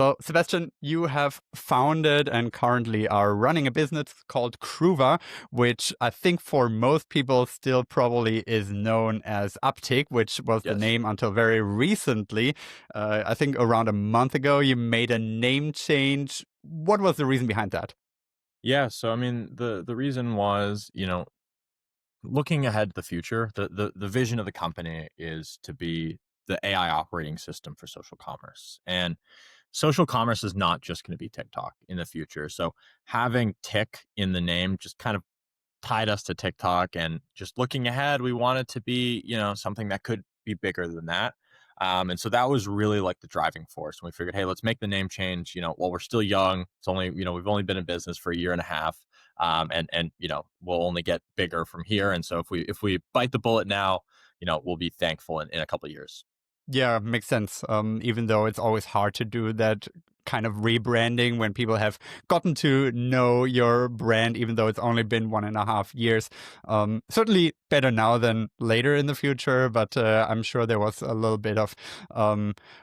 So, Sebastian, you have founded and currently are running a business called Cruva, which I think for most people still probably is known as UpTK, which was the Yes. name until very recently. I think around a month ago, you made a name change. What was the reason behind that? Yeah. So I mean, the reason was, looking ahead to the future, the vision of the company is to be the AI operating system for social commerce. And social commerce is not just going to be TikTok in the future. So having tick in the name just kind of tied us to TikTok, and just looking ahead, we want it to be, something that could be bigger than that. And so that was really like the driving force. And we figured, hey, let's make the name change. While we're still young, it's only, we've only been in business for a year and a half. And we'll only get bigger from here. And so if we bite the bullet now, we'll be thankful in a couple of years. Yeah, makes sense. Even though it's always hard to do that kind of rebranding when people have gotten to know your brand, even though it's only been 1.5 years. Certainly better now than later in the future, but I'm sure there was a little bit of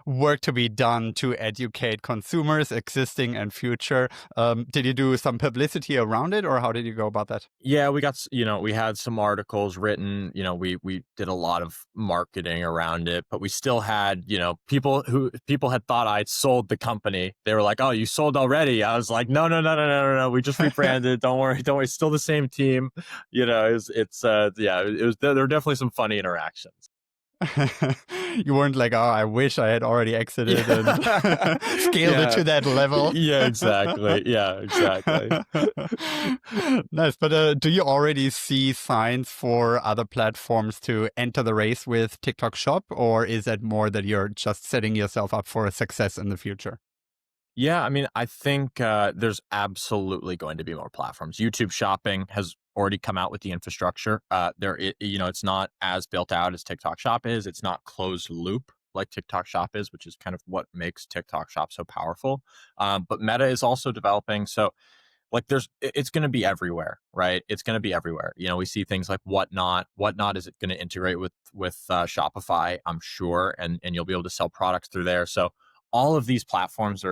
work to be done to educate consumers, existing and future. Did you do some publicity around it, or how did you go about that? Yeah, we got, we had some articles written, we did a lot of marketing around it, but we still had, people had thought I'd sold the company. They were like, "Oh, you sold already?" I was like, "No, no, no, no, no, no, no. We just rebranded. Don't worry. Don't worry. It's still the same team." Yeah, there were definitely some funny interactions. You weren't like, oh, I wish I had already exited and Yeah. scaled it Yeah. to that level. Yeah, exactly. Yeah, exactly. Nice. But do you already see signs for other platforms to enter the race with TikTok Shop, or is that more that you're just setting yourself up for a success in the future? Yeah, I mean, I think there's absolutely going to be more platforms. YouTube Shopping has already come out with the infrastructure. It's not as built out as TikTok Shop is. It's not closed loop like TikTok Shop is, which is kind of what makes TikTok Shop so powerful. But Meta is also developing. So like it's going to be everywhere, right? It's going to be everywhere. We see things like Whatnot is it going to integrate with Shopify, I'm sure, and you'll be able to sell products through there. So all of these platforms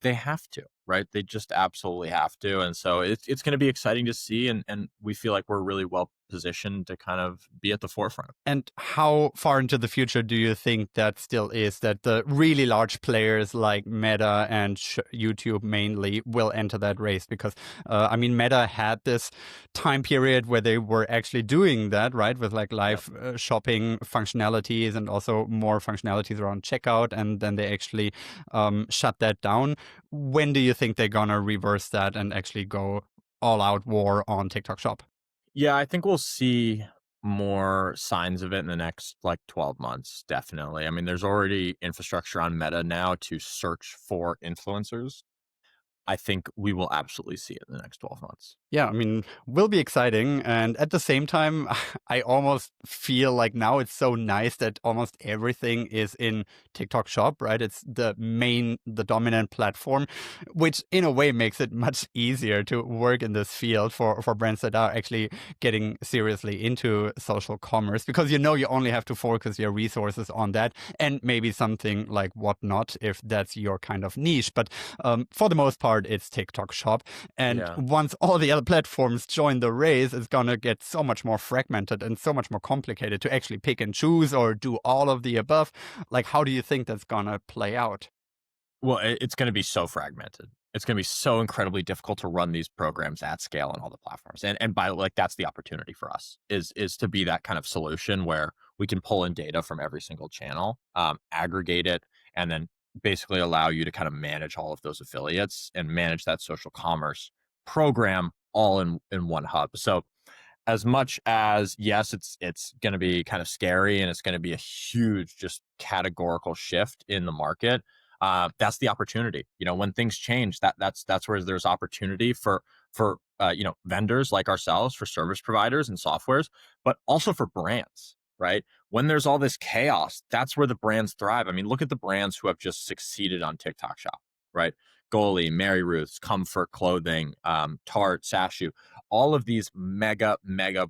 they have to, right? They just absolutely have to. And so it's going to be exciting to see, and we feel like we're really well positioned to kind of be at the forefront. And how far into the future do you think that still is, that the really large players like Meta and YouTube mainly will enter that race? Because, I mean, Meta had this time period where they were actually doing that, right? With like Yep. live shopping functionalities and also more functionalities around checkout. And then they actually shut that down. When do you think they're going to reverse that and actually go all out war on TikTok Shop? Yeah, I think we'll see more signs of it in the next like 12 months, definitely. I mean, there's already infrastructure on Meta now to search for influencers. I think we will absolutely see it in the next 12 months. Yeah, I mean, will be exciting. And at the same time, I almost feel like now it's so nice that almost everything is in TikTok Shop, right? It's the dominant platform, which in a way makes it much easier to work in this field for brands that are actually getting seriously into social commerce, because you only have to focus your resources on that and maybe something like Whatnot if that's your kind of niche. But for the most part, it's TikTok Shop. And Yeah. once all the other platforms join the race, it's going to get so much more fragmented and so much more complicated to actually pick and choose or do all of the above. Like, how do you think that's going to play out? Well, it's going to be so fragmented. It's going to be so incredibly difficult to run these programs at scale on all the platforms. And by like that's the opportunity for us is to be that kind of solution where we can pull in data from every single channel, aggregate it, and then basically allow you to kind of manage all of those affiliates and manage that social commerce program all in one hub. So as much as yes, it's going to be kind of scary and it's going to be a huge just categorical shift in the market. That's the opportunity. When things change, that's where there's opportunity for vendors like ourselves, for service providers and softwares, but also for brands. Right? When there's all this chaos, that's where the brands thrive. I mean, look at the brands who have just succeeded on TikTok Shop. Right? Goalie, Mary Ruth's, Comfort Clothing, Tarte, Sashu, all of these mega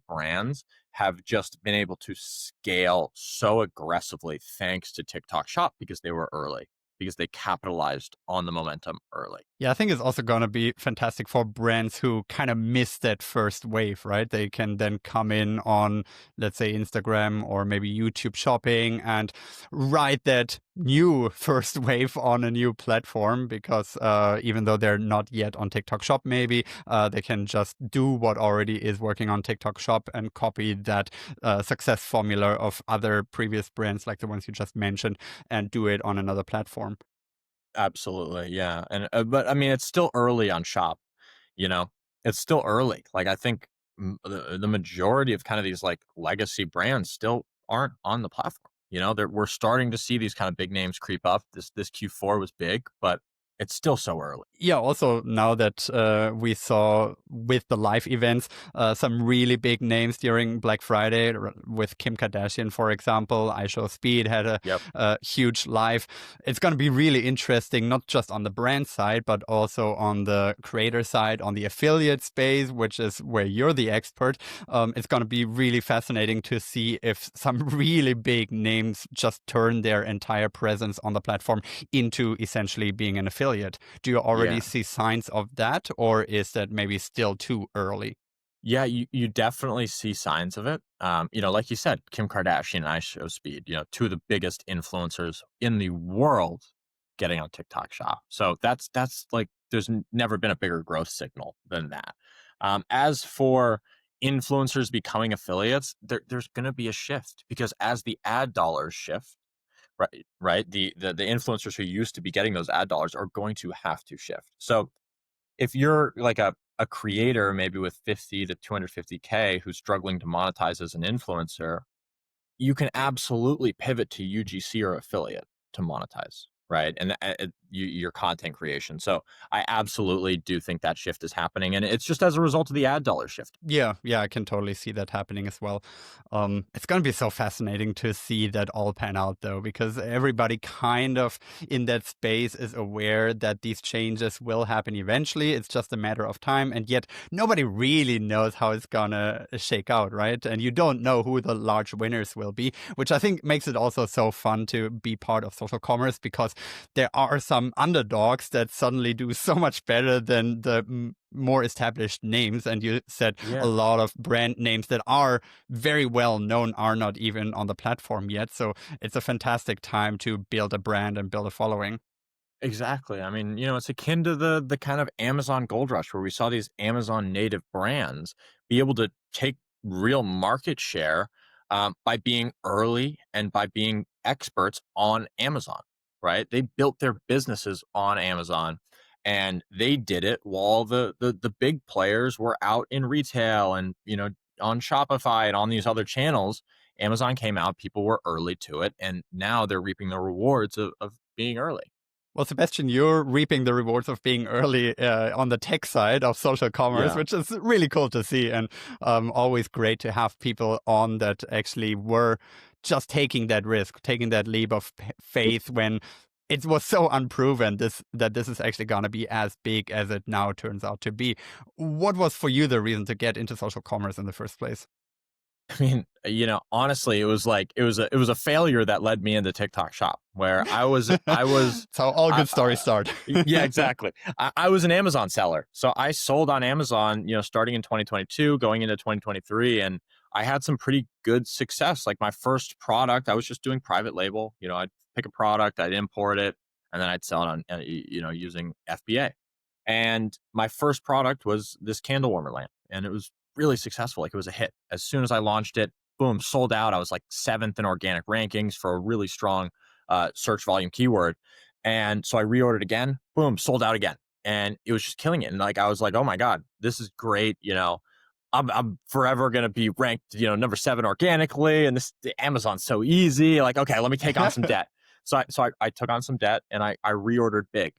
brands have just been able to scale so aggressively thanks to TikTok Shop because they were early. because they capitalized on the momentum early. Yeah, I think it's also going to be fantastic for brands who kind of missed that first wave, right? They can then come in on, let's say, Instagram or maybe YouTube shopping and ride that new first wave on a new platform because even though they're not yet on TikTok Shop, maybe they can just do what already is working on TikTok Shop and copy that success formula of other previous brands like the ones you just mentioned and do it on another platform. Absolutely, yeah, and, but, I mean, it's still early on Shop, you know? It's still early, like, I think the majority of kind of these, like, legacy brands still aren't on the platform, we're starting to see these kind of big names creep up. This Q4 was big, but it's still so early. Yeah, also now that we saw with the live events some really big names during Black Friday with Kim Kardashian, for example. iShowSpeed had Yep. a huge live. It's going to be really interesting, not just on the brand side, but also on the creator side, on the affiliate space, which is where you're the expert. It's going to be really fascinating to see if some really big names just turn their entire presence on the platform into essentially being an affiliate. Do you already Yeah. see signs of that, or is that maybe still too early? Yeah, you definitely see signs of it. Like you said, Kim Kardashian and iShowSpeed, two of the biggest influencers in the world getting on TikTok Shop. So that's like there's never been a bigger growth signal than that. As for influencers becoming affiliates, there's going to be a shift because as the ad dollars shift, right, the influencers who used to be getting those ad dollars are going to have to shift. So if you're like a creator, maybe with 50 to 250K who's struggling to monetize as an influencer, you can absolutely pivot to UGC or affiliate to monetize, right? And your content creation. So I absolutely do think that shift is happening. And it's just as a result of the ad dollar shift. Yeah, I can totally see that happening as well. It's going to be so fascinating to see that all pan out, though, because everybody kind of in that space is aware that these changes will happen eventually. It's just a matter of time, and yet nobody really knows how it's gonna shake out, right? And you don't know who the large winners will be, which I think makes it also so fun to be part of social commerce because there are some underdogs that suddenly do so much better than the more established names. And you said a Yeah. lot of brand names that are very well known are not even on the platform yet. So it's a fantastic time to build a brand and build a following. Exactly. I mean, it's akin to the kind of Amazon gold rush where we saw these Amazon native brands be able to take real market share by being early and by being experts on Amazon, right? They built their businesses on Amazon and they did it while the big players were out in retail and, on Shopify and on these other channels. Amazon came out, people were early to it, and now they're reaping the rewards of being early. Well, Sebastian, you're reaping the rewards of being early on the tech side of social commerce, Yeah. which is really cool to see, and always great to have people on that actually were just taking that risk, taking that leap of faith when it was so unproven that this is actually going to be as big as it now turns out to be. What was for you the reason to get into social commerce in the first place? I mean, honestly, it was like it was a failure that led me into TikTok Shop, where I was It's how all I, good stories start. yeah, exactly. I was an Amazon seller, so I sold on Amazon, starting in 2022, going into 2023, and I had some pretty good success. Like my first product, I was just doing private label. I'd pick a product, I'd import it, and then I'd sell it on, using FBA. And my first product was this candle warmer lamp, and it was really successful. Like it was a hit. As soon as I launched it, boom, sold out. I was like seventh in organic rankings for a really strong search volume keyword. And so I reordered again, boom, sold out again. And it was just killing it. And like I was like, oh my God, this is great. I'm forever gonna be ranked, number 7 organically, and the Amazon's so easy. Like, okay, let me take on some debt. So I took on some debt and I reordered big.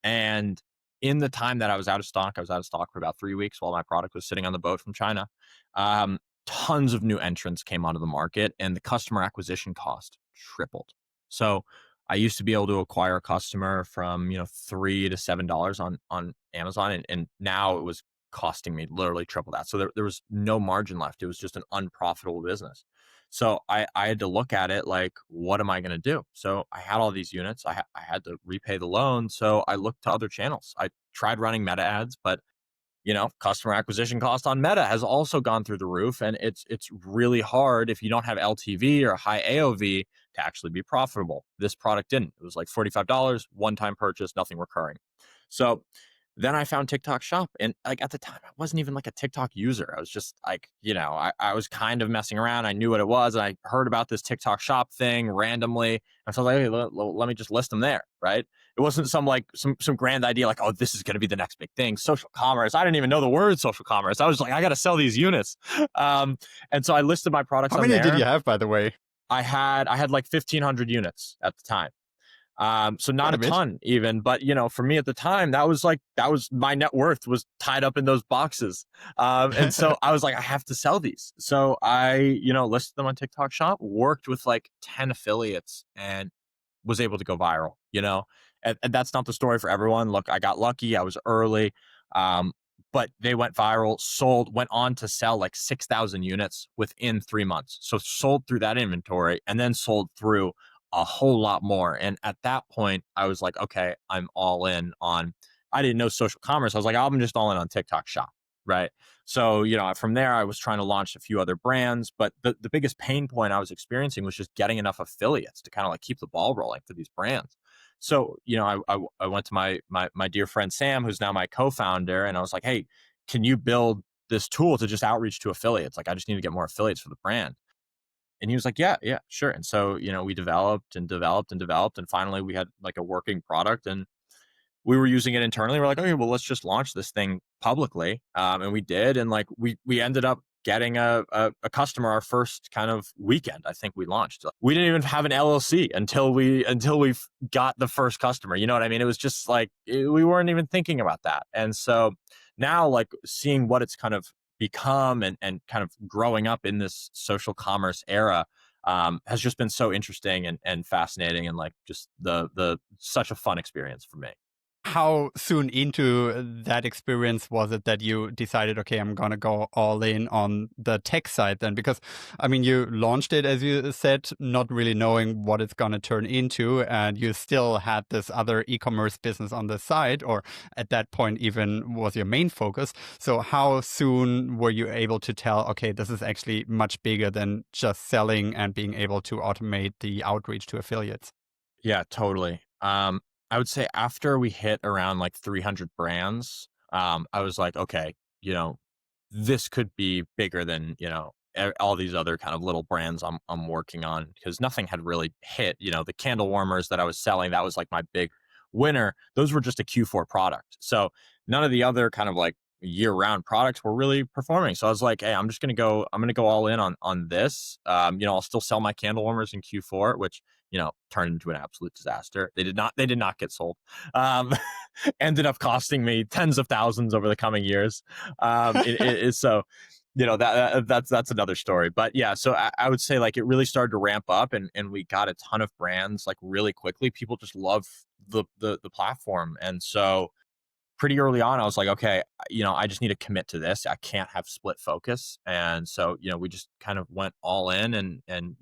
And in the time that I was out of stock for about 3 weeks while my product was sitting on the boat from China. Um, Tons of new entrants came onto the market, and the customer acquisition cost tripled. So I used to be able to acquire a customer from $3 to $7 on Amazon, and now it was costing me literally triple that. So there was no margin left. It was just an unprofitable business. So I had to look at it like, what am I going to do? So I had all these units. I had to repay the loan. So I looked to other channels. I tried running meta ads, but customer acquisition cost on Meta has also gone through the roof, and it's really hard if you don't have LTV or high AOV to actually be profitable. This product didn't. It was like $45, one-time purchase, nothing recurring. So then I found TikTok Shop, and like at the time, I wasn't even like a TikTok user. I was just like, I was kind of messing around. I knew what it was, and I heard about this TikTok Shop thing randomly, and so I was like, hey, let me just list them there, right? It wasn't some grand idea like, oh, this is going to be the next big thing. Social commerce. I didn't even know the word social commerce. I was like, I got to sell these units, and so I listed my products How on many did there. you have, by the way? I had like 1,500 units at the time. So not Quite a a bit. ton even, but for me at the time, that was my net worth was tied up in those boxes. And so I was like, I have to sell these. So I, listed them on TikTok Shop, worked with like 10 affiliates and was able to go viral, and that's not the story for everyone. Look, I got lucky. I was early. Um, but they went viral, went on to sell like 6,000 units within 3 months. So sold through that inventory and then sold through a whole lot more. And at that point, I was like, okay, I'm all in on, I didn't know social commerce. I was like, I'm just all in on TikTok Shop. Right. So, from there, I was trying to launch a few other brands, but the biggest pain point I was experiencing was just getting enough affiliates to kind of like keep the ball rolling for these brands. So, I went to my dear friend Sam, who's now my co-founder, and I was like, hey, can you build this tool to just outreach to affiliates? Like, I just need to get more affiliates for the brand. And he was like, yeah, sure. And so, we developed and developed and developed. And finally we had like a working product and we were using it internally. We're like, okay, well, let's just launch this thing publicly. And we did. And like, we ended up getting a customer our first kind of weekend. I think we launched. We didn't even have an LLC until we got the first customer. You know what I mean? It was just like, we weren't even thinking about that. And so now like seeing what it's kind of become and kind of growing up in this social commerce era has just been so interesting and fascinating and like just the such a fun experience for me. How soon into that experience was it that you decided, okay, I'm going to go all in on the tech side then? Because, I mean, you launched it, as you said, not really knowing what it's going to turn into. And you still had this other e-commerce business on the side, or at that point even was your main focus. So how soon were you able to tell, okay, this is actually much bigger than just selling and being able to automate the outreach to affiliates? Yeah, totally. I would say after we hit around like 300 brands, I was like, okay, this could be bigger than, all these other kind of little brands I'm working on because nothing had really hit, the candle warmers that I was selling, that was like my big winner. Those were just a Q4 product. So none of the other kind of like year-round products were really performing. So I was like, hey, I'm going to go all in on this. I'll still sell my candle warmers in Q4, which turned into an absolute disaster. They did not get sold. Um, ended up costing me tens of thousands over the coming years. It is so, that's another story. But yeah, so I would say like it really started to ramp up, and we got a ton of brands like really quickly. People just love the platform, and so pretty early on, I was like, okay, I just need to commit to this. I can't have split focus. And so, we just kind of went all in and,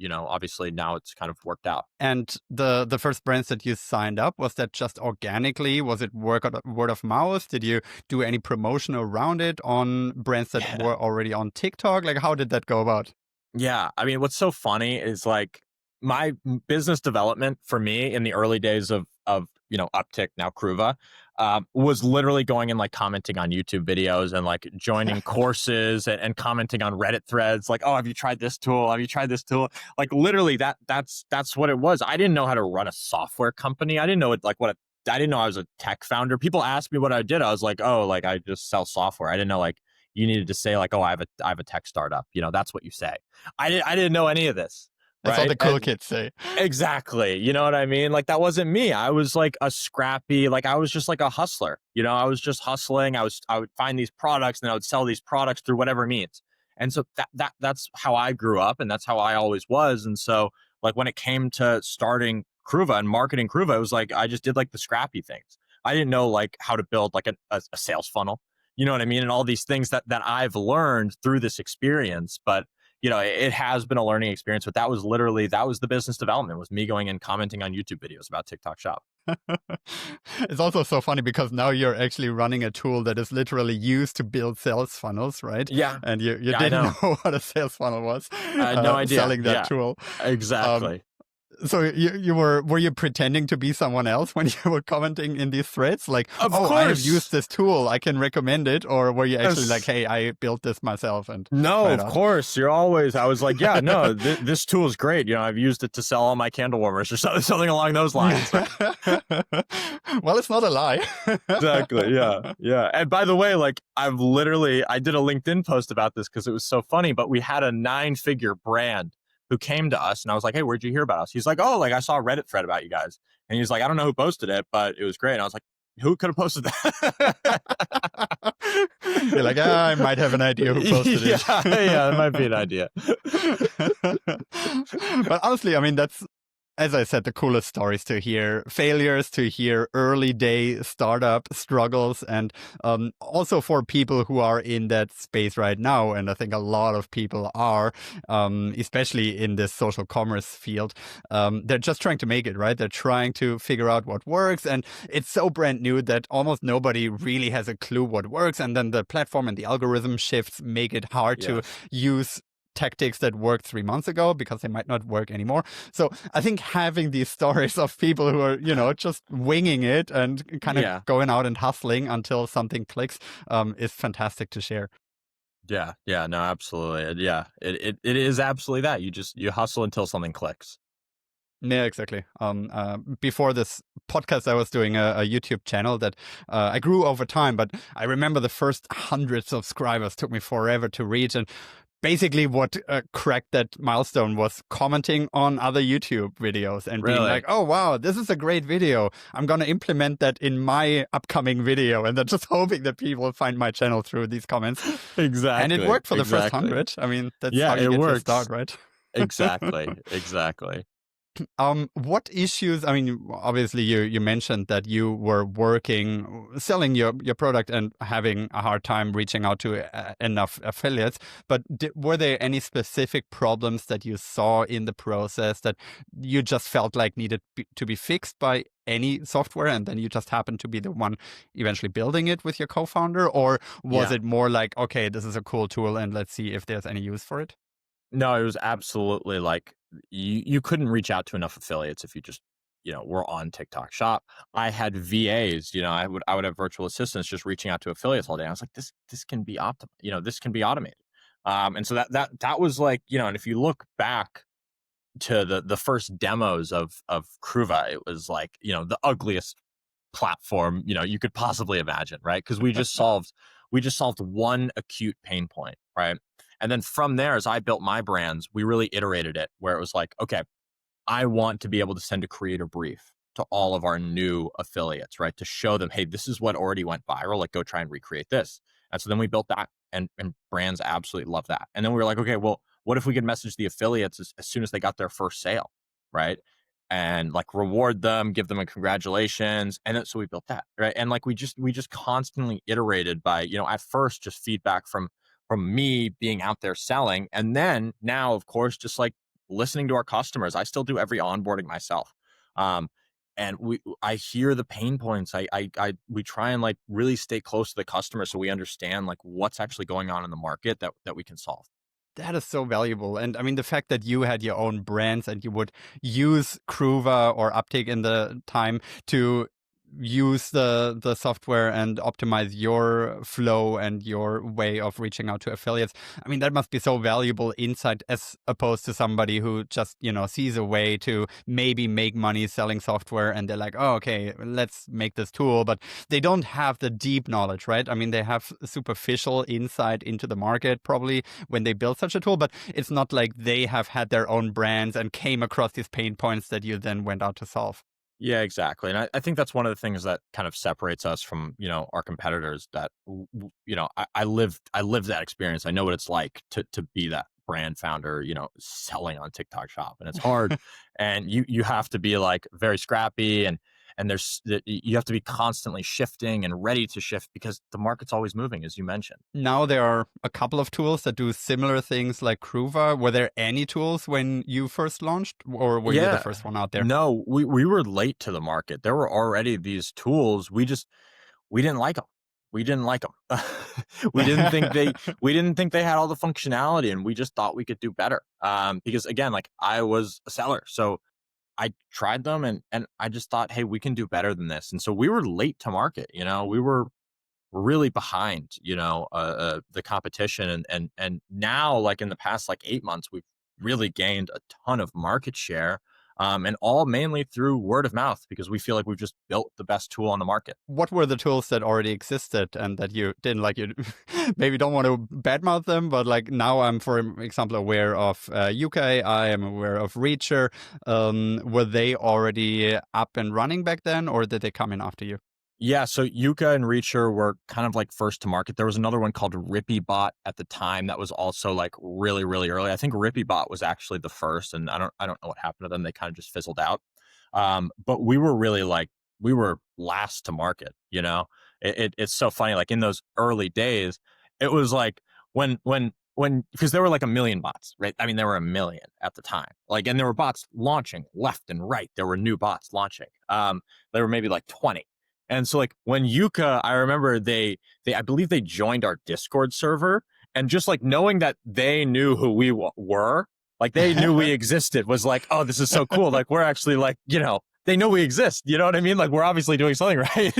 obviously now it's kind of worked out. And the first brands that you signed up, was that just organically? Was it word of mouth? Did you do any promotion around it on brands that Yeah. were already on TikTok? Like, how did that go about? Yeah. I mean, what's so funny is like my business development for me in the early days of UpTK, now Cruva, was literally going and like commenting on YouTube videos and like joining courses and commenting on Reddit threads. Like, oh, have you tried this tool? Have you tried this tool? Like literally that's what it was. I didn't know how to run a software company. I didn't know I didn't know I was a tech founder. People asked me what I did. I was like, oh, like I just sell software. I didn't know like you needed to say like, oh, I have a tech startup. That's what you say. I didn't know any of this. That's all Right. the cool kids say. Exactly. You know what I mean? Like that wasn't me. I was like a scrappy, like I was just like a hustler. I was just hustling. I would find these products and I would sell these products through whatever means. And so that's how I grew up and that's how I always was. And so like when it came to starting Cruva and marketing Cruva, it was like I just did like the scrappy things. I didn't know like how to build like a sales funnel. You know what I mean? And all these things that I've learned through this experience. But it has been a learning experience, but that was the business development, was me going and commenting on YouTube videos about TikTok Shop. It's also so funny because now you're actually running a tool that is literally used to build sales funnels, right? Yeah. And you Yeah, didn't know what a sales funnel was, I had no idea. selling that Yeah, tool. exactly. So were you pretending to be someone else when you were commenting in these threads? Like, Of oh, I have course. used this tool, I can recommend it. Or were you actually Yes. like, hey, I built this myself? And No, try it of out? course. I was like, yeah, no, this tool is great. I've used it to sell all my candle warmers or something along those lines. Well, it's not a lie. Exactly. Yeah. Yeah. And by the way, like, I did a LinkedIn post about this because it was so funny, but we had a 9-figure brand who came to us, and I was like, hey, where'd you hear about us? He's like, oh, like, I saw a Reddit thread about you guys. And he's like, I don't know who posted it, but it was great. And I was like, who could have posted that? You're like, I might have an idea who posted it. Yeah, that might be an idea. But honestly, I mean, that's, as I said, the coolest stories to hear, failures to hear, early day startup struggles, and also for people who are in that space right now. And I think a lot of people are, especially in this social commerce field. They're just trying to make it, right? They're trying to figure out what works. And it's so brand new that almost nobody really has a clue what works. And then the platform and the algorithm shifts make it hard to use tactics that worked 3 months ago because they might not work anymore. So I think having these stories of people who are, just winging it and kind of going out and hustling until something clicks is fantastic to share. Yeah. Yeah. No, absolutely. Yeah. It is absolutely that. You hustle until something clicks. Yeah, exactly. Before this podcast, I was doing a YouTube channel that I grew over time, but I remember the first 100 subscribers took me forever to reach. And basically what cracked that milestone was commenting on other YouTube videos and being like, oh, wow, this is a great video. I'm going to implement that in my upcoming video. And then just hoping that people find my channel through these comments. Exactly. And it worked for the first 100. I mean, that's how you get to start, right? Exactly. What issues, I mean, obviously you mentioned that you were selling your product and having a hard time reaching out to enough affiliates, but were there any specific problems that you saw in the process that you just felt like needed to be fixed by any software, and then you just happened to be the one eventually building it with your co-founder? Or was it more like, okay, this is a cool tool and let's see if there's any use for it? No, it was absolutely like, you couldn't reach out to enough affiliates if you just, were on TikTok Shop. I had VAs, I would have virtual assistants just reaching out to affiliates all day. I was like, this can be this can be automated. And so that was like, and if you look back to the first demos of Cruva, it was like, the ugliest platform, you could possibly imagine, right? Because we just solved one acute pain point, right? And then from there, as I built my brands, we really iterated it where it was like, okay, I want to be able to send a creator brief to all of our new affiliates, right? To show them, hey, this is what already went viral. Like, go try and recreate this. And so then we built that, and brands absolutely love that. And then we were like, okay, well, what if we could message the affiliates as soon as they got their first sale, right? And like reward them, give them a congratulations. And then, so we built that, right? And like we just constantly iterated by, at first just feedback from me being out there selling. And then now, of course, just like listening to our customers. I still do every onboarding myself. And I hear the pain points. We try and like really stay close to the customer so we understand like what's actually going on in the market that we can solve. That is so valuable. And I mean, the fact that you had your own brands and you would use Cruva or UpTK in the time to use the software and optimize your flow and your way of reaching out to affiliates. I mean, that must be so valuable insight as opposed to somebody who just, sees a way to maybe make money selling software and they're like, oh, okay, let's make this tool. But they don't have the deep knowledge, right? I mean, they have superficial insight into the market probably when they build such a tool, but it's not like they have had their own brands and came across these pain points that you then went out to solve. Yeah, exactly. And I think that's one of the things that kind of separates us from, our competitors, that, I lived that experience. I know what it's like to be that brand founder, selling on TikTok Shop, and it's hard. And you have to be like very scrappy. And and you have to be constantly shifting and ready to shift because the market's always moving, as you mentioned. Now there are a couple of tools that do similar things like Cruva. Were there any tools when you first launched, or were you the Yeah. first one out there? No, we were late to the market. There were already these tools. We didn't like them. We didn't like them. we didn't think they we didn't think they had all the functionality, and we just thought we could do better. Because again, like I was a seller, so I tried them, and I just thought, hey, we can do better than this. And so we were late to market. We were really behind, the competition, and now, like in the past like 8 months, we've really gained a ton of market share, and all mainly through word of mouth because we feel like we've just built the best tool on the market. What were the tools that already existed and that you didn't like? You maybe don't want to badmouth them, but like now I'm, for example, aware of UK. I am aware of Reacher. Were they already up and running back then, or did they come in after you? Yeah, so Yuka and Reacher were kind of like first to market. There was another one called RippyBot at the time that was also like really, really early. I think RippyBot was actually the first, and I don't know what happened to them. They kind of just fizzled out. But we were really like we were last to market. It's so funny. Like in those early days, it was like when because there were like a million bots, right? I mean, there were a million at the time. Like, and there were bots launching left and right. There were new bots launching. There were maybe like 20. And so like when Yuka, I remember I believe they joined our Discord server, and just like knowing that they knew who we were, like they knew we existed, was like, oh, this is so cool. Like we're actually like, they know we exist. You know what I mean? Like we're obviously doing something right.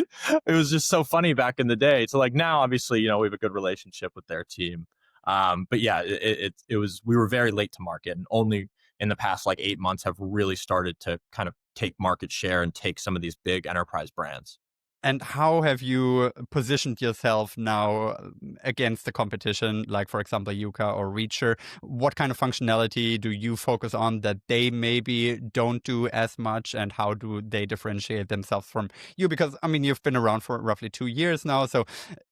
It was just so funny back in the day. So like now, obviously, we have a good relationship with their team. But yeah, it was, we were very late to market, and only in the past like 8 months have really started to kind of take market share and take some of these big enterprise brands. And how have you positioned yourself now against the competition, like, for example, Yuka or Reacher? What kind of functionality do you focus on that they maybe don't do as much? And how do they differentiate themselves from you? Because, I mean, you've been around for roughly 2 years now. So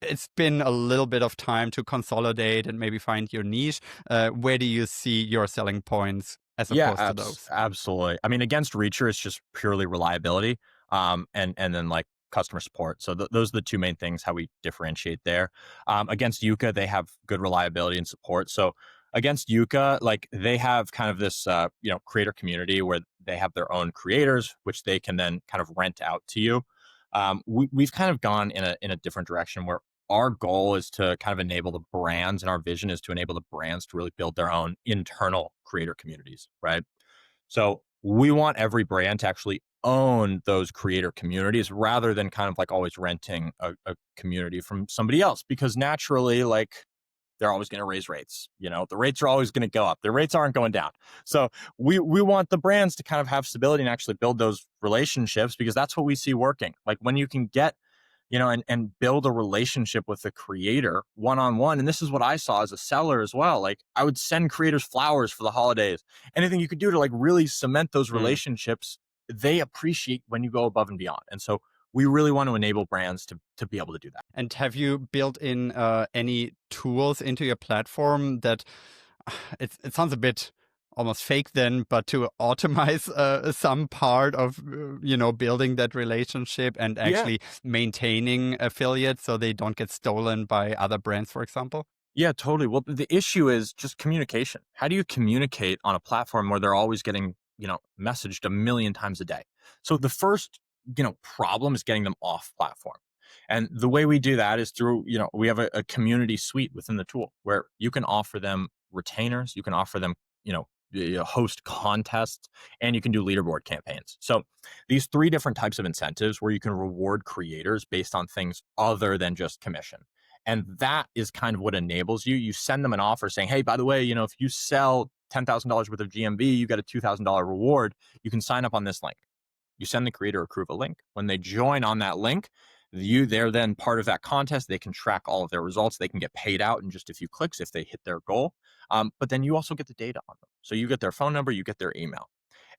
it's been a little bit of time to consolidate and maybe find your niche. Where do you see your selling points as Yeah, opposed to those? absolutely. I mean, against Reacher, it's just purely reliability, and then like customer support. So those are the two main things how we differentiate there. Against Yuka, they have good reliability and support. So against Yuka, like they have kind of this creator community where they have their own creators, which they can then kind of rent out to you. We've kind of gone in a different direction where our goal is to kind of enable the brands, and our vision is to enable the brands to really build their own internal creator communities, right? So we want every brand to actually own those creator communities rather than kind of like always renting a community from somebody else, because naturally, like they're always going to raise rates. The rates are always going to go up. The rates aren't going down. So we want the brands to kind of have stability and actually build those relationships, because that's what we see working. Like when you can get and build a relationship with the creator one-on-one. And this is what I saw as a seller as well. Like I would send creators flowers for the holidays, anything you could do to like really cement those relationships. They appreciate when you go above and beyond. And so we really want to enable brands to be able to do that. And have you built in any tools into your platform that it sounds a bit almost fake then, but to automate some part of building that relationship and Yeah. actually maintaining affiliates so they don't get stolen by other brands, for example? Yeah, totally. Well, the issue is just communication. How do you communicate on a platform where they're always getting, messaged a million times a day? So the first, problem is getting them off platform. And the way we do that is through, we have a community suite within the tool where you can offer them retainers, you can offer them, host contests, and you can do leaderboard campaigns. So these three different types of incentives where you can reward creators based on things other than just commission. And that is kind of what enables you. You send them an offer saying, hey, by the way, if you sell $10,000 worth of GMV, you get a $2,000 reward. You can sign up on this link. You send the creator a Cruva link. When they join on that link, they're then part of that contest. They can track all of their results. They can get paid out in just a few clicks if they hit their goal. But then you also get the data on them. So you get their phone number, you get their email.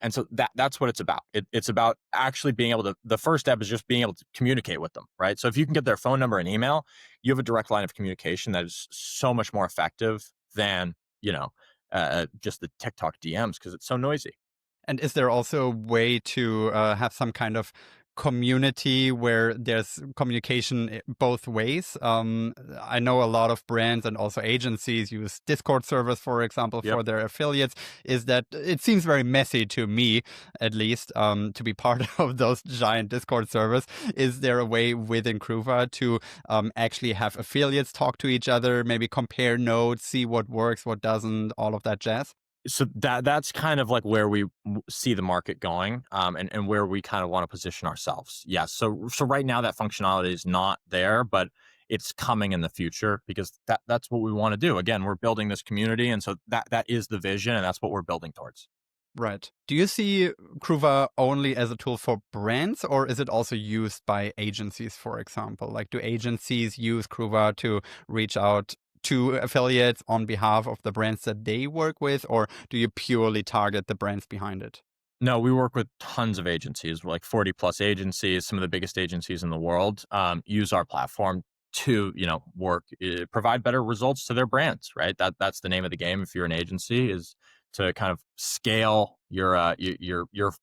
And so that's what it's about. It's about actually being able to, the first step is just being able to communicate with them, right? So if you can get their phone number and email, you have a direct line of communication that is so much more effective than, just the TikTok DMs, because it's so noisy. And is there also a way to have some kind of community where there's communication both ways. I know a lot of brands and also agencies use Discord servers, for example, Yep. for their affiliates. Is that it seems very messy to me, at least, to be part of those giant Discord servers. Is there a way within Cruva to actually have affiliates talk to each other, maybe compare notes, see what works, what doesn't, all of that jazz? So that's kind of like where we see the market going, and where we kind of want to position ourselves. Yeah. So right now that functionality is not there, but it's coming in the future because that's what we want to do. Again, we're building this community, and so that is the vision, and that's what we're building towards. Right. Do you see Cruva only as a tool for brands, or is it also used by agencies, for example? Like, do agencies use Cruva to reach out to affiliates on behalf of the brands that they work with, or do you purely target the brands behind it? No, we work with tons of agencies, like 40 plus agencies. Some of the biggest agencies in the world use our platform to, provide better results to their brands. Right. That's the name of the game. If you're an agency, is to kind of scale your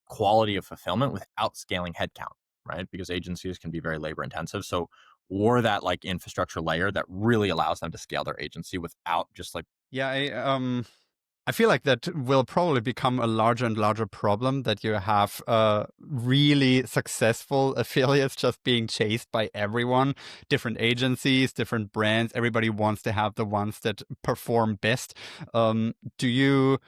quality of fulfillment without scaling headcount. Right, because agencies can be very labor intensive. So we're that like infrastructure layer that really allows them to scale their agency without just like. Yeah, I feel like that will probably become a larger and larger problem, that you have really successful affiliates just being chased by everyone, different agencies, different brands. Everybody wants to have the ones that perform best. Do you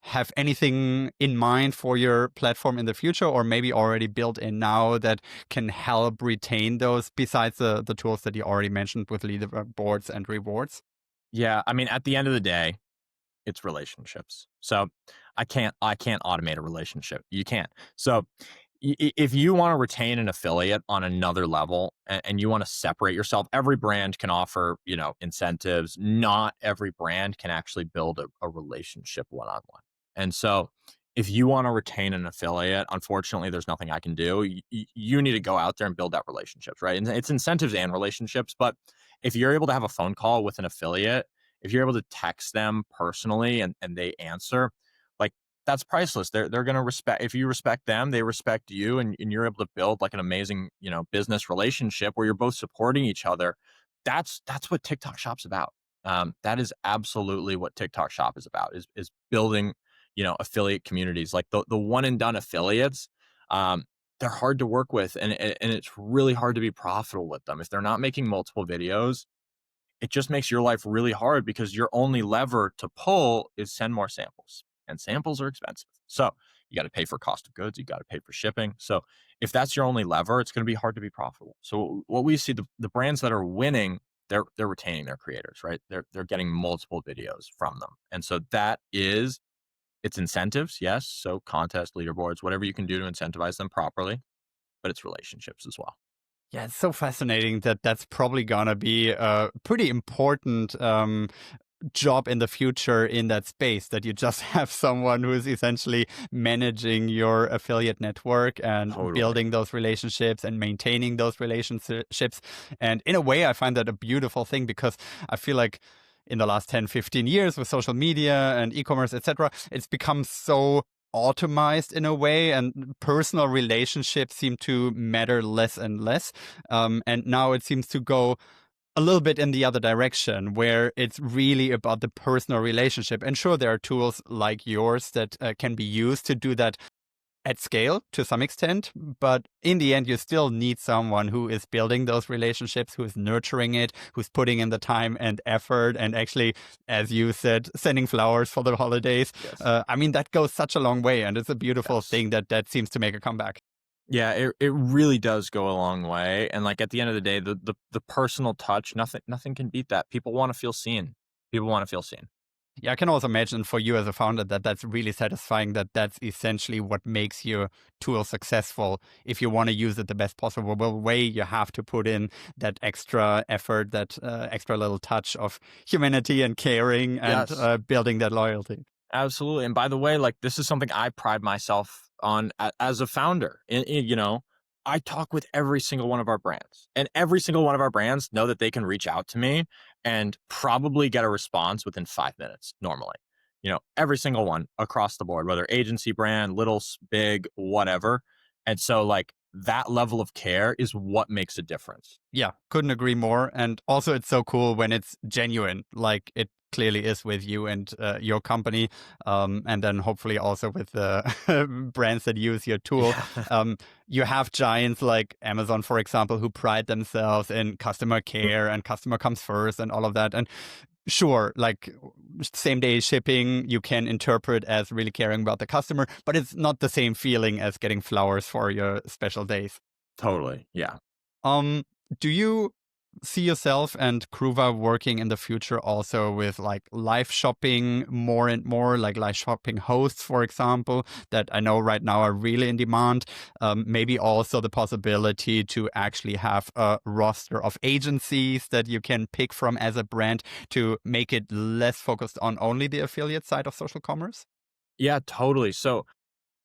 have anything in mind for your platform in the future, or maybe already built in now, that can help retain those besides the tools that you already mentioned with leaderboards and rewards? Yeah, I mean, at the end of the day, it's relationships. So I can't automate a relationship. You can't. So if you want to retain an affiliate on another level, and you want to separate yourself, every brand can offer, incentives. Not every brand can actually build a relationship one-on-one. And so if you want to retain an affiliate, unfortunately, there's nothing I can do. You need to go out there and build that relationships, right? And it's incentives and relationships. But if you're able to have a phone call with an affiliate, if you're able to text them personally and they answer, like, that's priceless. They're gonna respect, if you respect them, they respect you, and you're able to build like an amazing, business relationship where you're both supporting each other. That's what TikTok Shop's about. That is absolutely what TikTok Shop is about, is building, affiliate communities. Like the one and done affiliates, they're hard to work with, and it's really hard to be profitable with them. If they're not making multiple videos, it just makes your life really hard because your only lever to pull is send more samples, and samples are expensive. So you got to pay for cost of goods, you got to pay for shipping. So if that's your only lever, it's going to be hard to be profitable. So what we see, the brands that are winning, they're retaining their creators, right? They're getting multiple videos from them. And so it's incentives, yes. So contests, leaderboards, whatever you can do to incentivize them properly, but it's relationships as well. Yeah, it's so fascinating that that's probably gonna be a pretty important job in the future in that space, that you just have someone who is essentially managing your affiliate network and Totally. building those relationships and maintaining those relationships. And in a way, I find that a beautiful thing, because I feel like in the last 10, 15 years with social media and e-commerce, etc., it's become so automized in a way, and personal relationships seem to matter less and less. And now it seems to go a little bit in the other direction, where it's really about the personal relationship. And sure, there are tools like yours that can be used to do that at scale to some extent, but in the end, you still need someone who is building those relationships, who is nurturing it, who's putting in the time and effort, and actually, as you said, sending flowers for the holidays. Yes. I mean, that goes such a long way, and it's a beautiful Yes. thing that seems to make a comeback. Yeah, it really does go a long way. And like at the end of the day, the personal touch, nothing can beat that. People want to feel seen. People want to feel seen. Yeah, I can also imagine for you as a founder that that's really satisfying, that that's essentially what makes your tool successful. If you want to use it the best possible way, you have to put in that extra effort, that extra little touch of humanity and caring, and Yes. building that loyalty. Absolutely. And by the way, like, this is something I pride myself on as a founder. I talk with every single one of our brands, and every single one of our brands know that they can reach out to me and probably get a response within 5 minutes normally. Every single one across the board, whether agency, brand, little, big, whatever. And so like that level of care is what makes a difference. Yeah, couldn't agree more. And also, it's so cool when it's genuine, like it clearly is with you and your company. And then hopefully also with the brands that use your tool. Yeah. You have giants like Amazon, for example, who pride themselves in customer care and customer comes first and all of that. And sure, like same day shipping, you can interpret as really caring about the customer, but it's not the same feeling as getting flowers for your special days. Totally. Yeah. Um, do you see yourself and Cruva working in the future also with like live shopping more and more, like live shopping hosts, for example, that I know right now are really in demand? Maybe also the possibility to actually have a roster of agencies that you can pick from as a brand to make it less focused on only the affiliate side of social commerce? Yeah, totally. So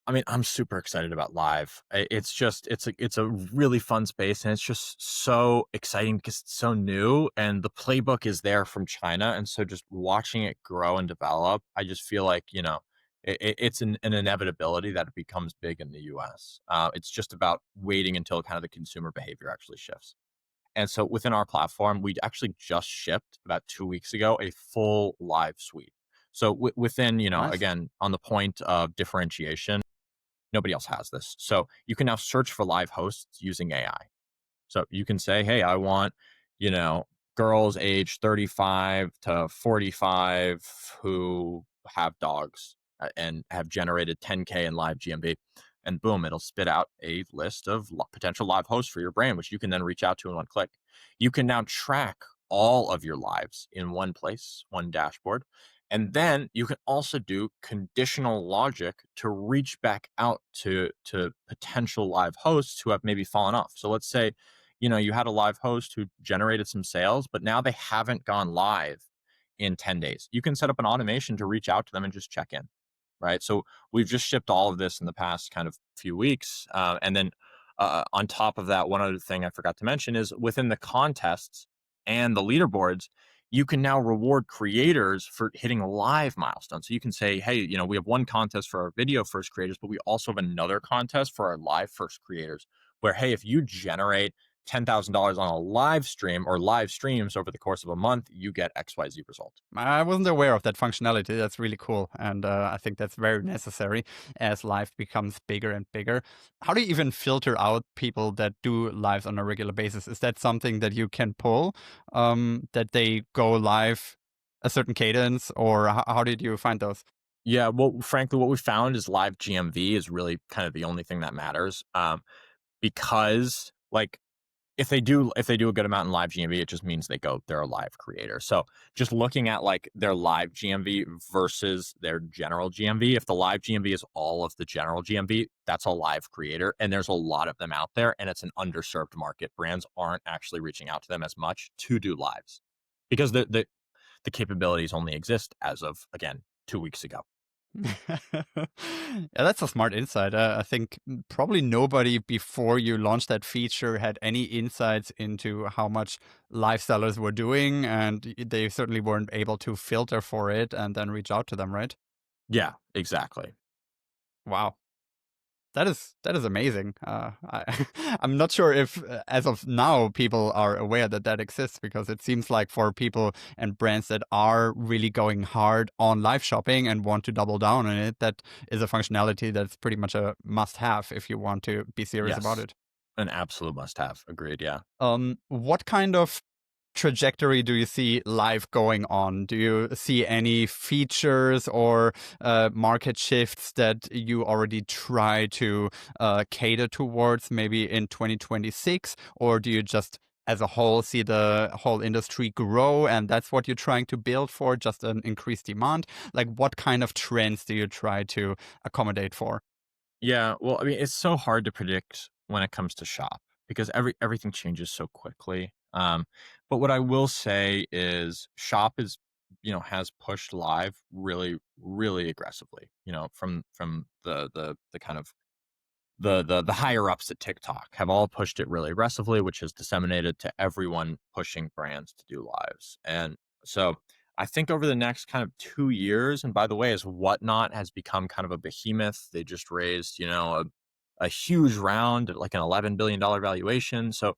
I mean, I'm super excited about live. It's just it's a really fun space, and it's just so exciting because it's so new, and the playbook is there from China, and so just watching it grow and develop, I just feel like it's an inevitability that it becomes big in the U.S. It's just about waiting until kind of the consumer behavior actually shifts. And so within our platform, we actually just shipped about 2 weeks ago a full live suite. So within, Nice. again, on the point of differentiation, nobody else has this. So you can now search for live hosts using AI. So you can say, hey, I want, you know, girls age 35 to 45 who have dogs and have generated 10K in live GMV. And boom, it'll spit out a list of potential live hosts for your brand, which you can then reach out to in one click. You can now track all of your lives in one place, one dashboard. And then you can also do conditional logic to reach back out to potential live hosts who have maybe fallen off. So let's say you had a live host who generated some sales, but now they haven't gone live in 10 days. You can set up an automation to reach out to them and just check in, right? So we've just shipped all of this in the past kind of few weeks. And then on top of that, one other thing I forgot to mention is within the contests and the leaderboards, you can now reward creators for hitting live milestones. So you can say, hey, we have one contest for our video first creators, but we also have another contest for our live first creators where, hey, if you generate $10,000 on a live stream or live streams over the course of a month, you get XYZ result. I wasn't aware of that functionality. That's really cool. And I think that's very necessary as live becomes bigger and bigger. How do you even filter out people that do lives on a regular basis? Is that something that you can pull, that they go live a certain cadence, or how did you find those? Yeah, well, frankly, what we found is live GMV is really kind of the only thing that matters, because like if they do a good amount in live GMV, it just means they're a live creator. So just looking at like their live GMV versus their general GMV, if the live GMV is all of the general GMV, that's a live creator, and there's a lot of them out there, and it's an underserved market. Brands aren't actually reaching out to them as much to do lives because the capabilities only exist as of again 2 weeks ago. Yeah, that's a smart insight. I think probably nobody before you launched that feature had any insights into how much live sellers were doing, and they certainly weren't able to filter for it and then reach out to them, right? Yeah, exactly. Wow. That is amazing. I'm not sure if, as of now, people are aware that that exists because it seems like for people and brands that are really going hard on live shopping and want to double down on it, that is a functionality that's pretty much a must-have if you want to be serious about Yes, it. an absolute must have. Agreed. Yeah. What kind of trajectory do you see live going on? Do you see any features or market shifts that you already try to cater towards maybe in 2026? Or do you just as a whole see the whole industry grow and that's what you're trying to build for, just an increased demand? Like what kind of trends do you try to accommodate for? Yeah, well, I mean, it's so hard to predict when it comes to shop because everything changes so quickly. But what I will say is shop has pushed live really, really aggressively. From the kind of the higher ups at TikTok have all pushed it really aggressively, which has disseminated to everyone pushing brands to do lives. And so I think over the next kind of 2 years, and by the way, as Whatnot has become kind of a behemoth, they just raised, a huge round at like an $11 billion valuation. So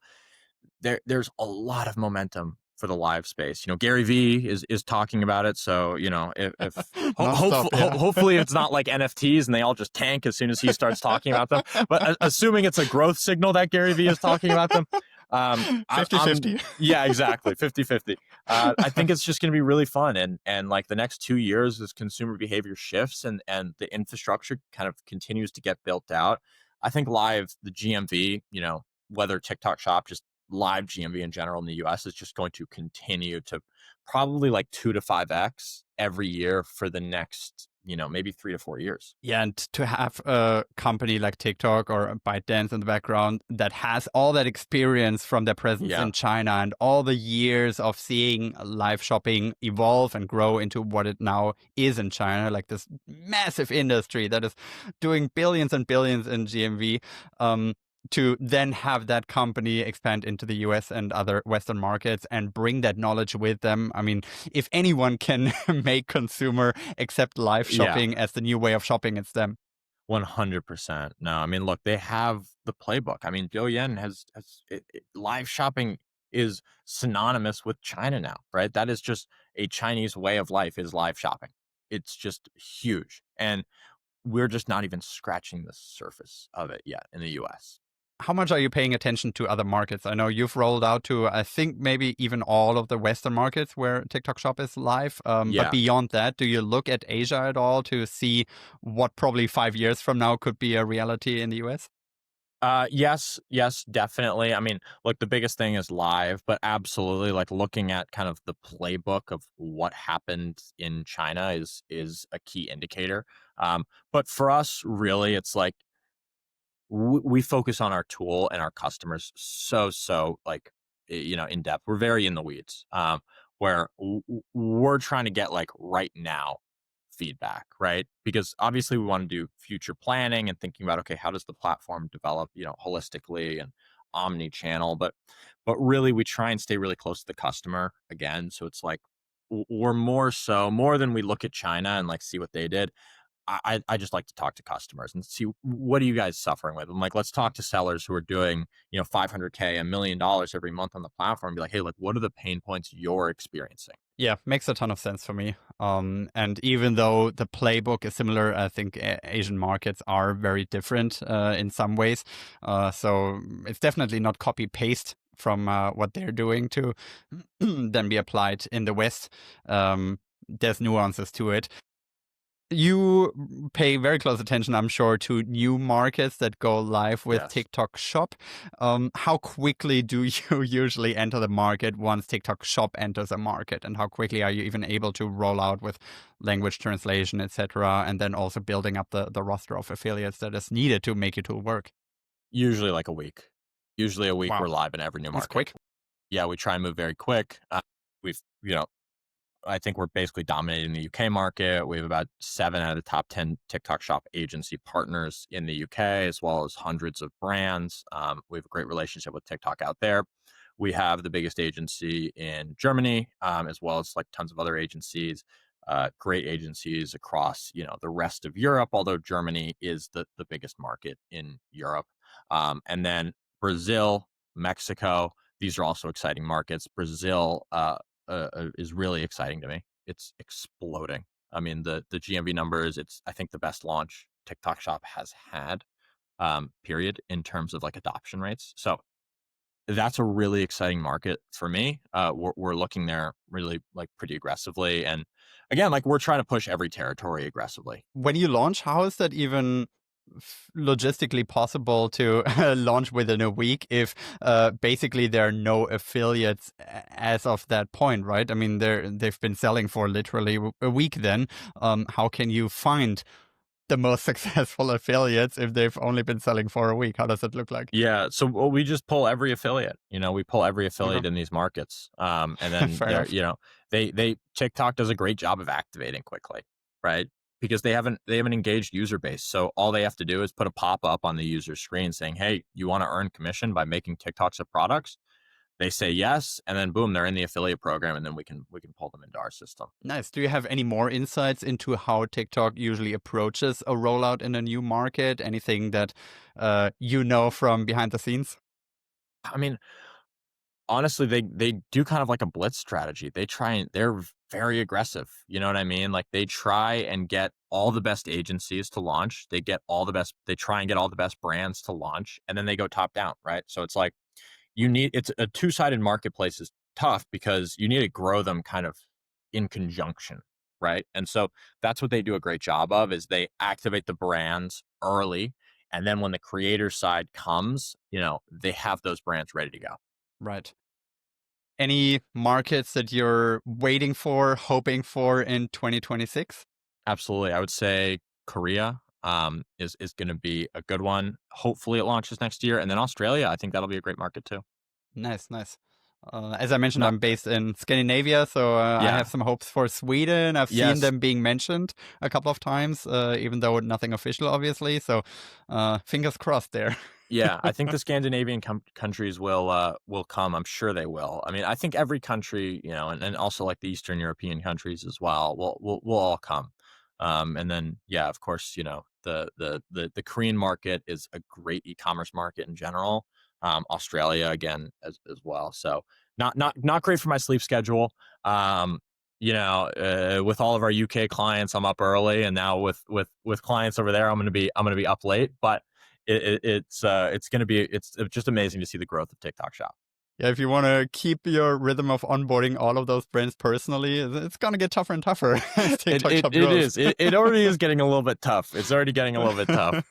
there's a lot of momentum for the live space. Gary Vee is talking about it. So, if Non-stop, yeah. hopefully it's not like NFTs and they all just tank as soon as he starts talking about them. But assuming it's a growth signal that Gary Vee is talking about them, 50-50. yeah, exactly. 50-50. I think it's just going to be really fun. And like the next 2 years as consumer behavior shifts and the infrastructure kind of continues to get built out, I think live, the GMV, whether TikTok Shop, just live GMV in general in the US is just going to continue to probably like 2 to 5x every year for the next, maybe 3 to 4 years. Yeah, and to have a company like TikTok or ByteDance in the background that has all that experience from their presence Yeah. in China and all the years of seeing live shopping evolve and grow into what it now is in China, like this massive industry that is doing billions and billions in GMV. To then have that company expand into the US and other Western markets and bring that knowledge with them. I mean, if anyone can make consumer accept live shopping as the new way of shopping, it's them. 100%. No, I mean, look, they have the playbook. I mean, Douyin live shopping is synonymous with China now, right? That is just a Chinese way of life, is live shopping. It's just huge. And we're just not even scratching the surface of it yet in the US. How much are you paying attention to other markets? I know you've rolled out to, I think, maybe even all of the Western markets where TikTok Shop is live. But Yeah. beyond that, do you look at Asia at all to see what probably 5 years from now could be a reality in the US? Yes, definitely. I mean, look, the biggest thing is live, but absolutely, like looking at kind of the playbook of what happened in China is a key indicator. But for us, really, it's like we focus on our tool and our customers so like in depth. We're very in the weeds, where we're trying to get like right now feedback, right? Because obviously we want to do future planning and thinking about, okay, how does the platform develop, holistically and omni-channel, but really we try and stay really close to the customer again. So it's like we're more than we look at China and like see what they did. I just like to talk to customers and see, what are you guys suffering with? I'm like, let's talk to sellers who are doing, $500K, $1 million every month on the platform. Be like, hey, look, what are the pain points you're experiencing? Yeah, makes a ton of sense for me. And even though the playbook is similar, I think Asian markets are very different in some ways. So it's definitely not copy paste from what they're doing to then be applied in the West. There's nuances to it. You pay very close attention, I'm sure, to new markets that go live with Yes. TikTok Shop. How quickly do you usually enter the market once TikTok Shop enters a market? And how quickly are you even able to roll out with language translation, etc., and then also building up the roster of affiliates that is needed to make your tool work? Usually like a week. Usually a week Wow, we're live in every new that's market. quick. Yeah, we try and move very quick. We've, I think we're basically dominating the UK market. We have about 7 out of the top 10 TikTok Shop agency partners in the UK, as well as hundreds of brands. We have a great relationship with TikTok out there. We have the biggest agency in Germany, as well as like tons of other agencies, great agencies across, the rest of Europe, although Germany is the biggest market in Europe. And then Brazil, Mexico, these are also exciting markets. Brazil, is really exciting to me. It's exploding. I mean, the GMV numbers, it's, I think, the best launch TikTok Shop has had, period, in terms of like adoption rates. So that's a really exciting market for me. We're looking there really like pretty aggressively. And again, like we're trying to push every territory aggressively. When you launch, how is that even logistically possible to launch within a week if basically there are no affiliates as of that point, right? I mean, they've been selling for literally a week then. How can you find the most successful affiliates if they've only been selling for a week? How does it look like? Yeah, so we just pull every affiliate. We pull every affiliate Okay. in these markets, and then Fair they're, enough. they TikTok does a great job of activating quickly, right? Because they have an engaged user base, so all they have to do is put a pop up on the user screen saying, "Hey, you want to earn commission by making TikToks of products?" They say yes, and then boom, they're in the affiliate program, and then we can pull them into our system. Nice. Do you have any more insights into how TikTok usually approaches a rollout in a new market? Anything that you know from behind the scenes? I mean, honestly, they do kind of like a blitz strategy. They're very aggressive. You know what I mean? Like they try and get all the best agencies to launch. They try and get all the best brands to launch, and then they go top down, right? So it's like it's a two-sided marketplace is tough because you need to grow them kind of in conjunction, right? And so that's what they do a great job of is they activate the brands early, and then when the creator side comes, they have those brands ready to go. Right. Any markets that you're waiting for, hoping for in 2026? Absolutely. I would say Korea is going to be a good one. Hopefully it launches next year. And then Australia, I think that'll be a great market too. Nice, nice. As I mentioned, Not, I'm based in Scandinavia, so I yeah. have some hopes for Sweden. I've seen Yes. them being mentioned a couple of times, even though nothing official, obviously. So fingers crossed there. Yeah, I think the Scandinavian countries will come. I'm sure they will. I mean, I think every country, and also like the Eastern European countries as well, will all come. And then, yeah, of course, the Korean market is a great e-commerce market in general. Australia again as well. So not great for my sleep schedule. With all of our UK clients, I'm up early, and now with clients over there, I'm gonna be up late, but it's just amazing to see the growth of TikTok Shop. Yeah, if you want to keep your rhythm of onboarding all of those brands personally, it's going to get tougher and tougher as It TikTok it Shop it grows. is. It already is getting a little bit tough. It's already getting a little bit tough.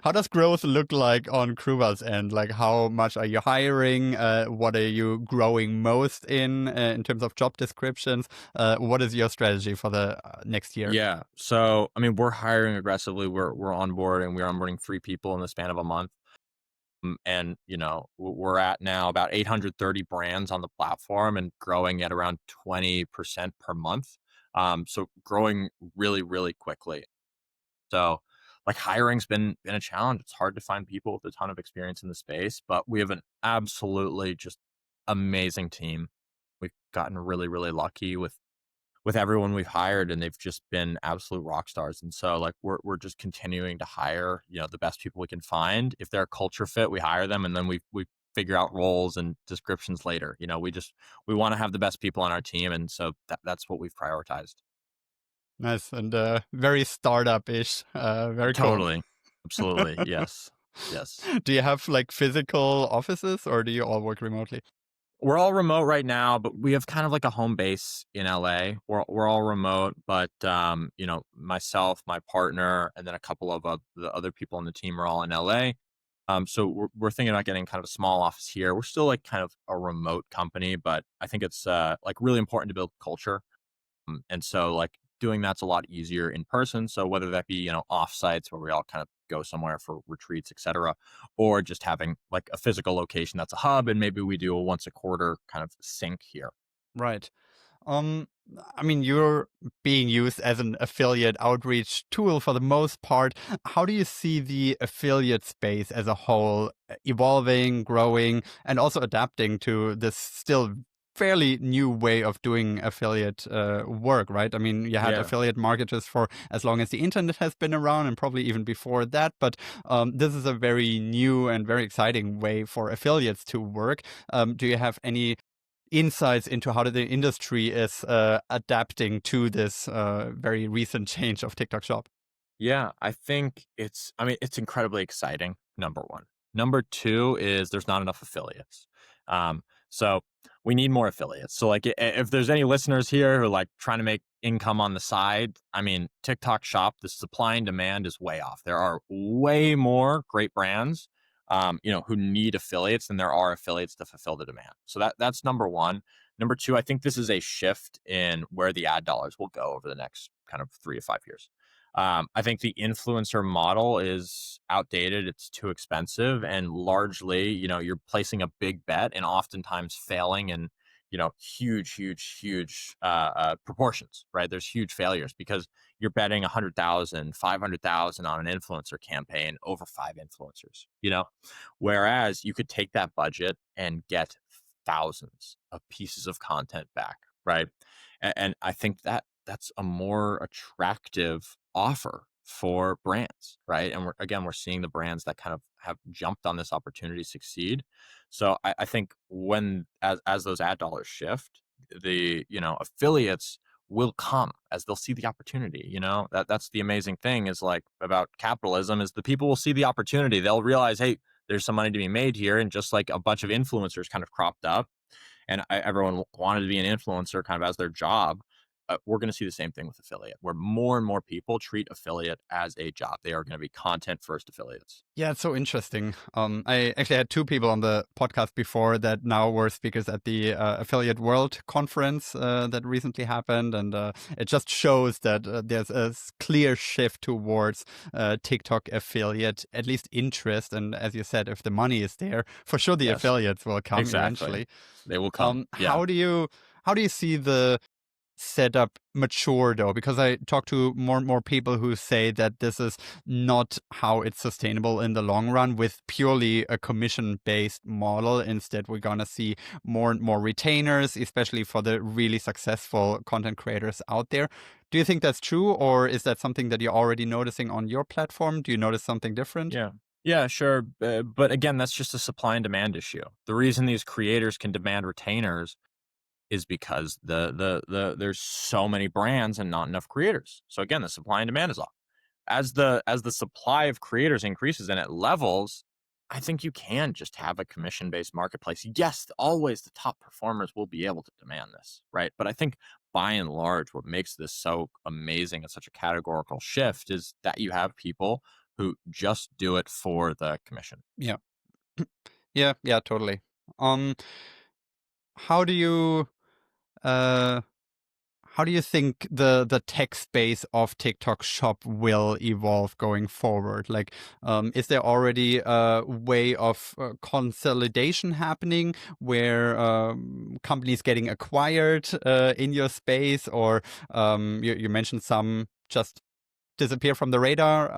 How does growth look like on Cruva's end? Like, how much are you hiring? What are you growing most in terms of job descriptions? What is your strategy for the next year? Yeah. So I mean, we're hiring aggressively. We're on board, and we're onboarding 3 people in the span of a month. And we're at now about 830 brands on the platform and growing at around 20% per month. So growing really, really quickly. So, like hiring's been a challenge. It's hard to find people with a ton of experience in the space, but we have an absolutely just amazing team. We've gotten really, really lucky with everyone we've hired, and they've just been absolute rock stars. And so like we're just continuing to hire, the best people we can find. If they're a culture fit, we hire them, and then we figure out roles and descriptions later. We want to have the best people on our team, and so that's what we've prioritized. Nice and very startup-ish. Very cool. Totally. Absolutely. Yes. Yes. Do you have like physical offices or do you all work remotely? We're all remote right now, but we have kind of like a home base in LA. We're all remote, but myself, my partner, and then a couple of the other people on the team are all in LA. So we're thinking about getting kind of a small office here. We're still like kind of a remote company, but I think it's like really important to build culture. And so like doing that's a lot easier in person. So whether that be, off sites where we all kind of go somewhere for retreats, etc., or just having like a physical location that's a hub, and maybe we do a once a quarter kind of sync here. Right. Um, I mean, you're being used as an affiliate outreach tool for the most part. How do you see the affiliate space as a whole evolving, growing, and also adapting to this still fairly new way of doing affiliate work, right? I mean, you had Yeah. affiliate marketers for as long as the internet has been around and probably even before that, but this is a very new and very exciting way for affiliates to work. Do you have any insights into how the industry is adapting to this very recent change of TikTok Shop? Yeah, I think it's incredibly exciting, number one. Number two is there's not enough affiliates. So we need more affiliates. So like if there's any listeners here who are like trying to make income on the side, I mean, TikTok Shop, the supply and demand is way off. There are way more great brands, who need affiliates than there are affiliates to fulfill the demand. So that's number one. Number two, I think this is a shift in where the ad dollars will go over the next kind of 3 to 5 years. I think the influencer model is outdated. It's too expensive. And largely, you're placing a big bet and oftentimes failing and, huge proportions, right? There's huge failures because you're betting 100,000, 500,000 on an influencer campaign over 5 influencers. Whereas you could take that budget and get thousands of pieces of content back, right? And I think that that's a more attractive offer for brands, right? And we're seeing the brands that kind of have jumped on this opportunity succeed. So I think when as those ad dollars shift, the affiliates will come as they'll see the opportunity. That's the amazing thing is like about capitalism is the people will see the opportunity. They'll realize, hey, there's some money to be made here, and just like a bunch of influencers kind of cropped up, and everyone wanted to be an influencer kind of as their job. We're going to see the same thing with affiliate, where more and more people treat affiliate as a job. They are going to be content first affiliates. Yeah, it's so interesting. I actually had two people on the podcast before that now were speakers at the Affiliate World conference that recently happened. And it just shows that there's a clear shift towards TikTok affiliate, at least interest. And as you said, if the money is there, for sure the Yes, affiliates will come exactly. eventually. They will come. How do you see the setup mature though? Because I talk to more and more people who say that this is not how it's sustainable in the long run with purely a commission based model. Instead, we're going to see more and more retainers, especially for the really successful content creators out there. Do you think that's true, or is that something that you're already noticing on your platform? Do you notice something different? Yeah, sure. But again, that's just a supply and demand issue. The reason these creators can demand retainers is because there's so many brands and not enough creators. So again, the supply and demand is off. As the supply of creators increases and it levels, I think you can just have a commission-based marketplace. Yes, always the top performers will be able to demand this, right? But I think by and large, what makes this so amazing and such a categorical shift is that you have people who just do it for the commission. Yeah. Yeah, totally. How do you uh How do you think the tech space of TikTok Shop will evolve going forward? Like, is there already a way of consolidation happening where companies getting acquired in your space, or you mentioned some just disappear from the radar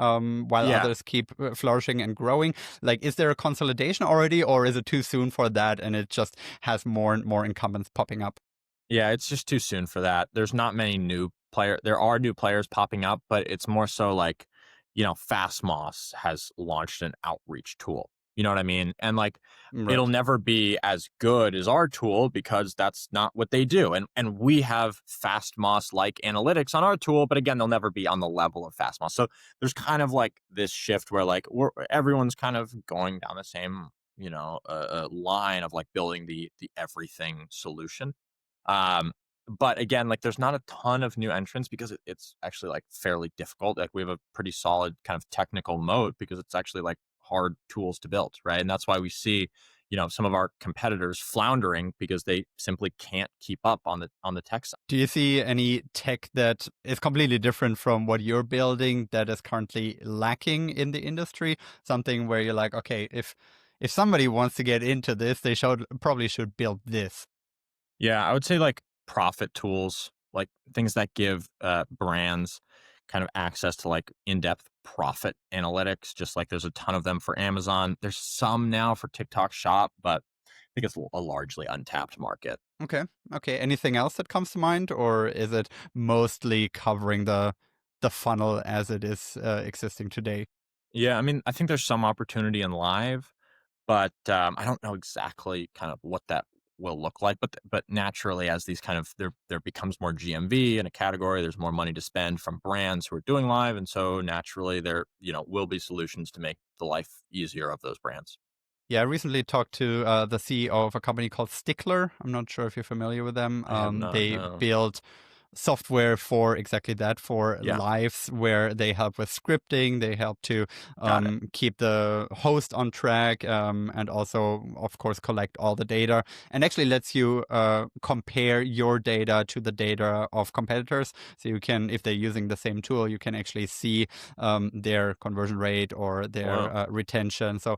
while Yeah. others keep flourishing and growing? Like, is there a consolidation already, or is it too soon for that and it just has more and more incumbents popping up? Yeah, it's just too soon for that. There's not many new player. There are new players popping up, but it's more so like, Fastmoss has launched an outreach tool. You know what I mean? And like, it'll Right. never be as good as our tool because that's not what they do. And we have Fastmoss like analytics on our tool, but again, they'll never be on the level of Fastmoss. So there's kind of like this shift where like everyone's kind of going down the same line of like building the everything solution. um, but again, like there's not a ton of new entrants because it's actually like fairly difficult. Like we have a pretty solid kind of technical moat because it's actually like hard tools to build, right? And that's why we see, some of our competitors floundering because they simply can't keep up on the tech side. Do you see any tech that is completely different from what you're building that is currently lacking in the industry? Something where you're like, okay, if somebody wants to get into this, they probably should build this. Yeah, I would say like profit tools, like things that give brands kind of access to like in-depth profit analytics, just like there's a ton of them for Amazon. There's some now for TikTok Shop, but I think it's a largely untapped market. Okay. Okay. Anything else that comes to mind, or is it mostly covering the funnel as it is existing today? Yeah, I mean, I think there's some opportunity in live, but I don't know exactly kind of what that will look like. But naturally, as these kind of there becomes more GMV in a category, there's more money to spend from brands who are doing live, and so naturally there will be solutions to make the life easier of those brands. Yeah, I recently talked to the CEO of a company called Stickler. I'm not sure if you're familiar with them. I have not, They no. build software for exactly that, for Yeah, lives, where they help with scripting. They help to got it. keep the host on track, and also, of course, collect all the data. And actually lets you compare your data to the data of competitors. So you can, if they're using the same tool, you can actually see their conversion rate or their Wow. retention. So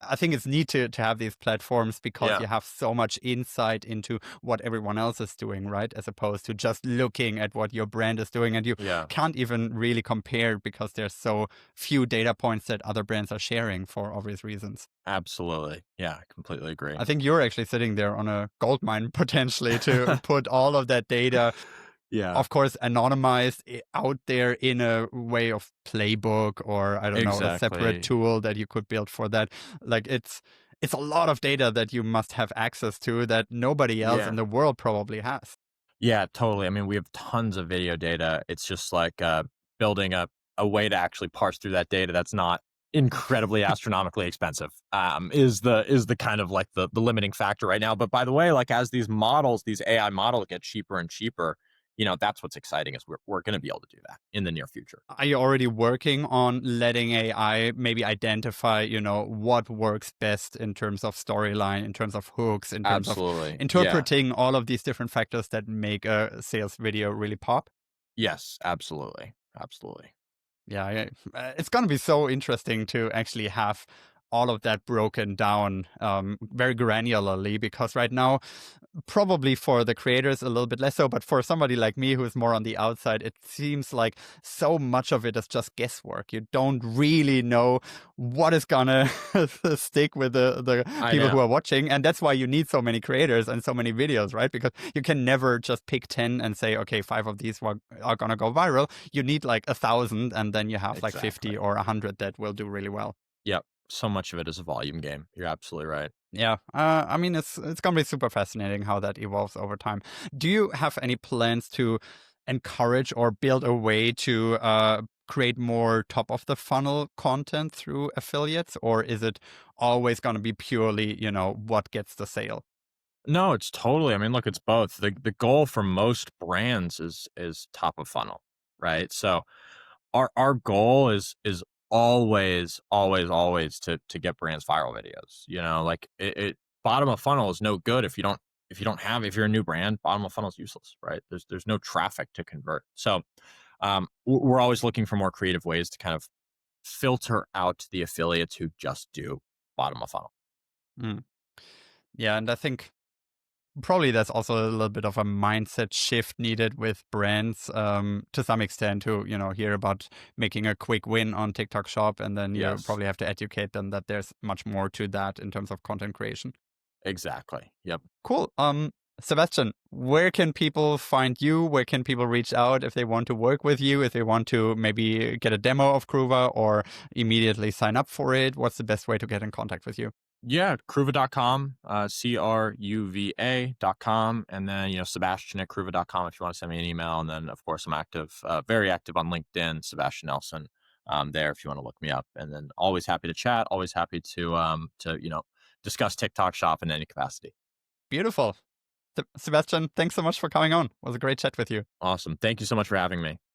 I think it's neat to have these platforms because Yeah. you have so much insight into what everyone else is doing, right? As opposed to just looking at what your brand is doing. And you Yeah. can't even really compare because there's so few data points that other brands are sharing for obvious reasons. Absolutely. Yeah, I completely agree. I think you're actually sitting there on a gold mine potentially to put all of that data, Yeah, of course, anonymized out there in a way of playbook or I don't know, a separate exactly. tool that you could build for that. Like it's a lot of data that you must have access to that nobody else in Yeah. the world probably has. Yeah, totally. I mean, we have tons of video data. It's just like building a way to actually parse through that data that's not incredibly astronomically expensive. Is the kind of like the limiting factor right now. But by the way, like as these models, these AI models get cheaper and cheaper, that's what's exciting is we're going to be able to do that in the near future. Are you already working on letting AI maybe identify, what works best in terms of storyline, in terms of hooks, in terms of Absolutely. Yeah. interpreting all of these different factors that make a sales video really pop? Yes. Absolutely. Absolutely. Yeah, it's going to be so interesting to actually have all of that broken down very granularly because right now probably for the creators a little bit less so, but for somebody like me who is more on the outside, it seems like so much of it is just guesswork. You don't really know what is gonna stick with the I people who know. are watching. And that's why you need so many creators and so many videos, right? Because you can never just pick 10 and say, okay, 5 of these are gonna go viral. You need like 1,000 and then you have like 50 Exactly. or 100 that will do really well. Yep. So much of it is a volume game. You're absolutely right. Yeah, I mean it's gonna be super fascinating how that evolves over time. Do you have any plans to encourage or build a way to create more top of the funnel content through affiliates, or is it always gonna be purely, what gets the sale? No, it's totally. I mean, look, it's both. The goal for most brands is top of funnel, right? So our goal is always, always, always to get brands viral videos. Like it bottom of funnel is no good if you're a new brand, bottom of funnel is useless, right? There's no traffic to convert. So we're always looking for more creative ways to kind of filter out the affiliates who just do bottom of funnel. Mm. Yeah, and I think probably there's also a little bit of a mindset shift needed with brands to some extent to hear about making a quick win on TikTok Shop, and then you Yes, probably have to educate them that there's much more to that in terms of content creation. exactly. Yep. Cool. Sebastian, where can people find you? Where can people reach out if they want to work with you, if they want to maybe get a demo of Cruva or immediately sign up for it? What's the best way to get in contact with you? Yeah, Cruva.com, Cruva.com, and then, Sebastian at Cruva.com if you want to send me an email. And then, of course, I'm active, very active on LinkedIn, Sebastian Nelson, there if you want to look me up. And then always happy to chat, always happy to discuss TikTok shop in any capacity. Beautiful. Sebastian, thanks so much for coming on. It was a great chat with you. Awesome. Thank you so much for having me.